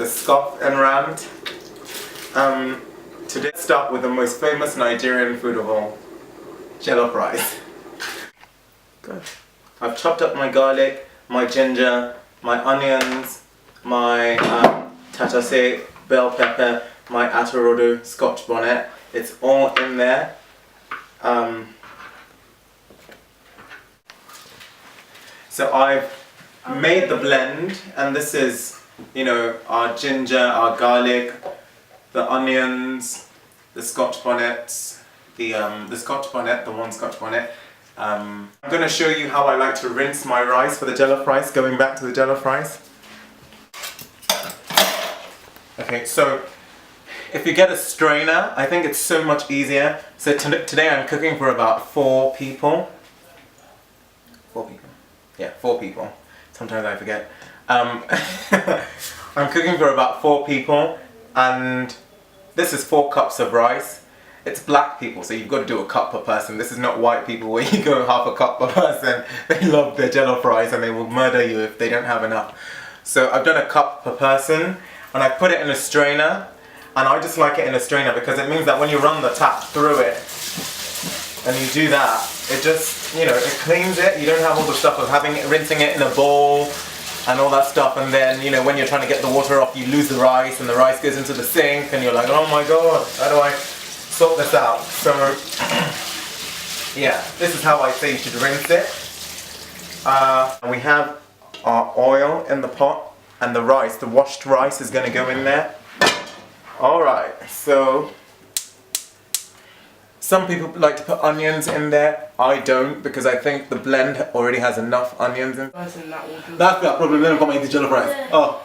the scoff and rant. Today let's start with the most famous Nigerian food of all, jollof rice. Good. I've chopped up my garlic, my ginger, my onions, my tatase, bell pepper, my atorodo, scotch bonnet. It's all in there. So I've made the blend, and this is, you know, our ginger, our garlic, the onions, the scotch bonnets, the one scotch bonnet. I'm going to show you how I like to rinse my rice for the jollof rice, going back to the jollof rice. Okay, so if you get a strainer, I think it's so much easier. So today I'm cooking for about 4 people. 4 people. Yeah, 4 people. Sometimes I forget. I'm cooking for about 4 people, and this is 4 cups of rice. It's black people, so you've got to do a cup per person. This is not white people where you go half a cup per person. They love their jollof rice and they will murder you if they don't have enough. So I've done a cup per person, and I put it in a strainer. And I just like it in a strainer because it means that when you run the tap through it and you do that, it just, you know, it cleans it. You don't have all the stuff of rinsing it in a bowl and all that stuff, and then, you know, when you're trying to get the water off, you lose the rice and the rice goes into the sink and you're like, oh my god, how do I sort this out? So yeah, this is how I say you should rinse it. We have our oil in the pot, and the rice, the washed rice, is going to go in there. Alright, so some people like to put onions in there. I don't, because I think the blend already has enough onions in. That's that problem, then I've got my jollof rice. Oh,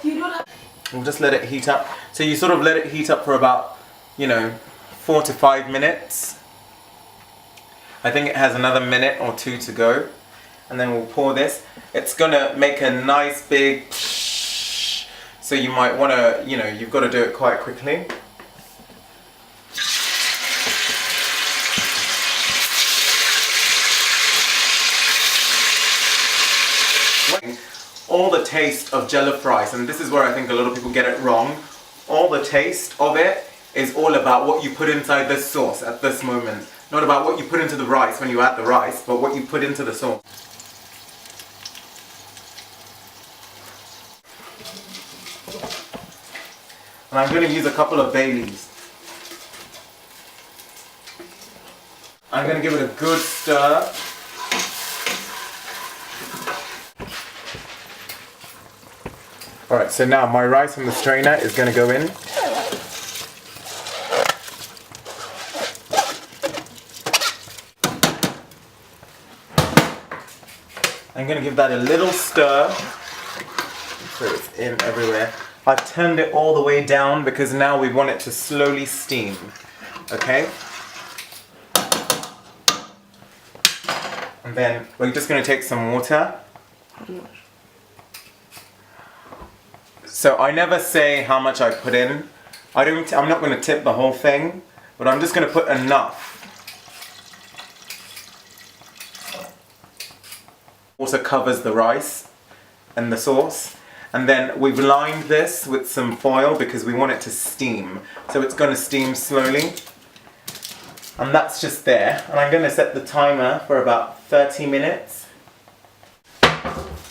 we'll just let it heat up. So you sort of let it heat up for about, you know, 4 to 5 minutes. I think it has another minute or 2 to go. And then we'll pour this. It's gonna make a nice big, so you might want to, you know, you've got to do it quite quickly. All the taste of jollof rice, and this is where I think a lot of people get it wrong, all the taste of it is all about what you put inside this sauce at this moment. Not about what you put into the rice when you add the rice, but what you put into the sauce. And I'm going to use a couple of bay leaves. I'm going to give it a good stir. Alright, so now my rice from the strainer is going to go in. I'm going to give that a little stir so it's in everywhere. I've turned it all the way down because now we want it to slowly steam, okay? And then we're just going to take some water. So I never say how much I put in. I'm not going to tip the whole thing, but I'm just going to put enough. Also covers the rice and the sauce. And then we've lined this with some foil because we want it to steam. So it's going to steam slowly. And that's just there. And I'm going to set the timer for about 30 minutes.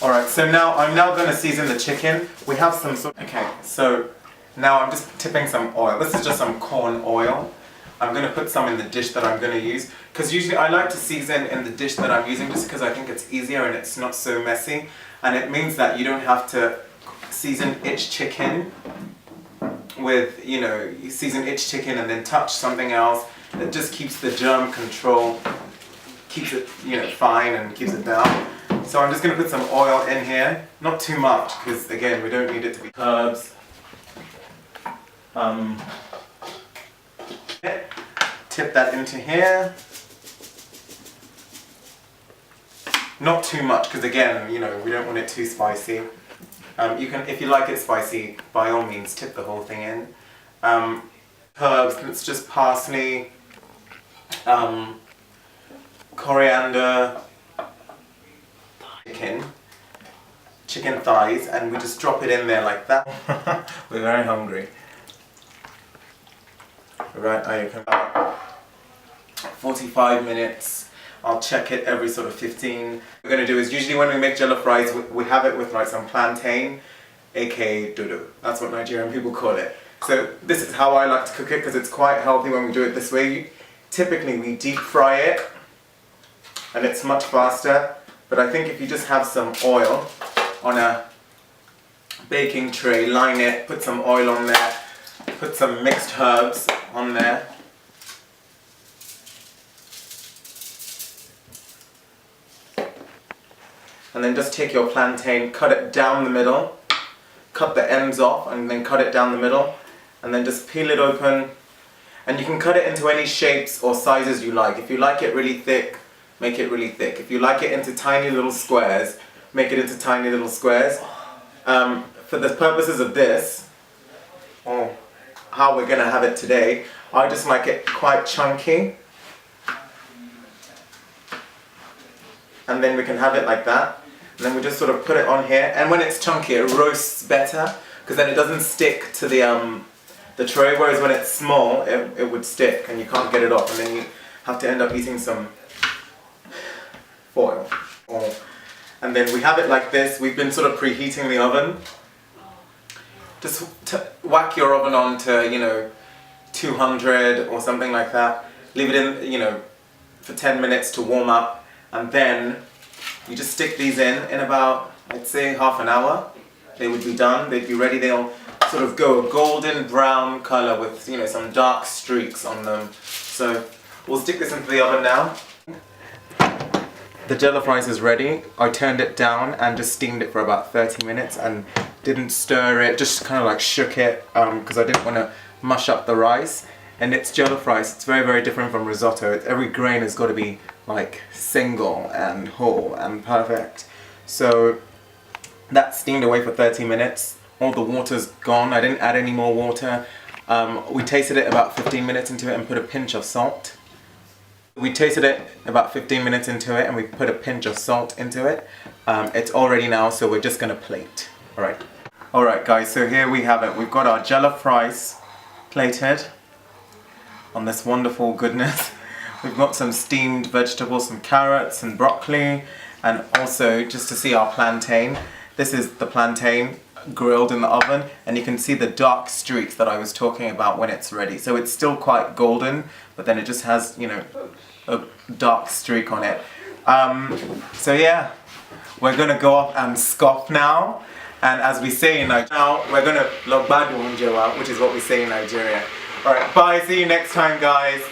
Alright, so now I'm going to season the chicken. We have some sort. Okay, so now I'm just tipping some oil. This is just some corn oil. I'm going to put some in the dish that I'm going to use. Because usually I like to season in the dish that I'm using just because I think it's easier and it's not so messy. And it means that you don't have to season each chicken with, you know, you season each chicken and then touch something else. It just keeps the germ control, keeps it, you know, fine and keeps it down. So I'm just going to put some oil in here, not too much because again we don't need it to be herbs. Tip that into here. Not too much because again, you know, we don't want it too spicy. You can, if you like it spicy, by all means tip the whole thing in. Herbs, it's just parsley, coriander, chicken thighs, and we just drop it in there like that. We're very hungry. Right, I can 45 minutes. I'll check it every sort of 15. What we're going to do is, usually when we make jollof rice, we have it with like some plantain, aka Dodo. That's what Nigerian people call it. So this is how I like to cook it, because it's quite healthy when we do it this way. Typically we deep fry it, and it's much faster. But I think if you just have some oil on a baking tray, line it, put some oil on there, put some mixed herbs on there. And then just take your plantain, cut it down the middle, cut the ends off, and then cut it down the middle, and then just peel it open. And you can cut it into any shapes or sizes you like. If you like it really thick, make it really thick. If you like it into tiny little squares, make it into tiny little squares. For the purposes of this, or how we're going to have it today, I just like it quite chunky. And then we can have it like that. And then we just sort of put it on here. And when it's chunky, it roasts better, because then it doesn't stick to the tray. Whereas when it's small, it would stick and you can't get it off. And then you have to end up eating some foil. And then we have it like this. We've been sort of preheating the oven. Just whack your oven on to, 200 or something like that. Leave it in, for 10 minutes to warm up. And then you just stick these in about, I'd say, half an hour. They would be done. They'd be ready. They'll sort of go a golden brown color with, some dark streaks on them. So we'll stick this into the oven now. The jollof rice is ready. I turned it down and just steamed it for about 30 minutes and didn't stir it, just kind of like shook it because I didn't want to mush up the rice. And it's jollof rice. It's very, very different from risotto. Every grain has got to be like single and whole and perfect. So that steamed away for 30 minutes. All the water's gone. I didn't add any more water. We tasted it about 15 minutes into it and put a pinch of salt. We tasted it about 15 minutes into it and we put a pinch of salt into it. It's all ready now, so we're just gonna plate. Alright guys, so here we have it. We've got our jollof rice plated on this wonderful goodness. We've got some steamed vegetables, some carrots and broccoli, and also just to see our plantain. This is the plantain grilled in the oven, and you can see the dark streaks that I was talking about when it's ready. So it's still quite golden, but then it just has, a dark streak on it. So yeah, we're gonna go off and scoff now. And as we say in Nigeria, now we're gonna logbadu unjewa, which is what we say in Nigeria. Alright, bye, see you next time guys.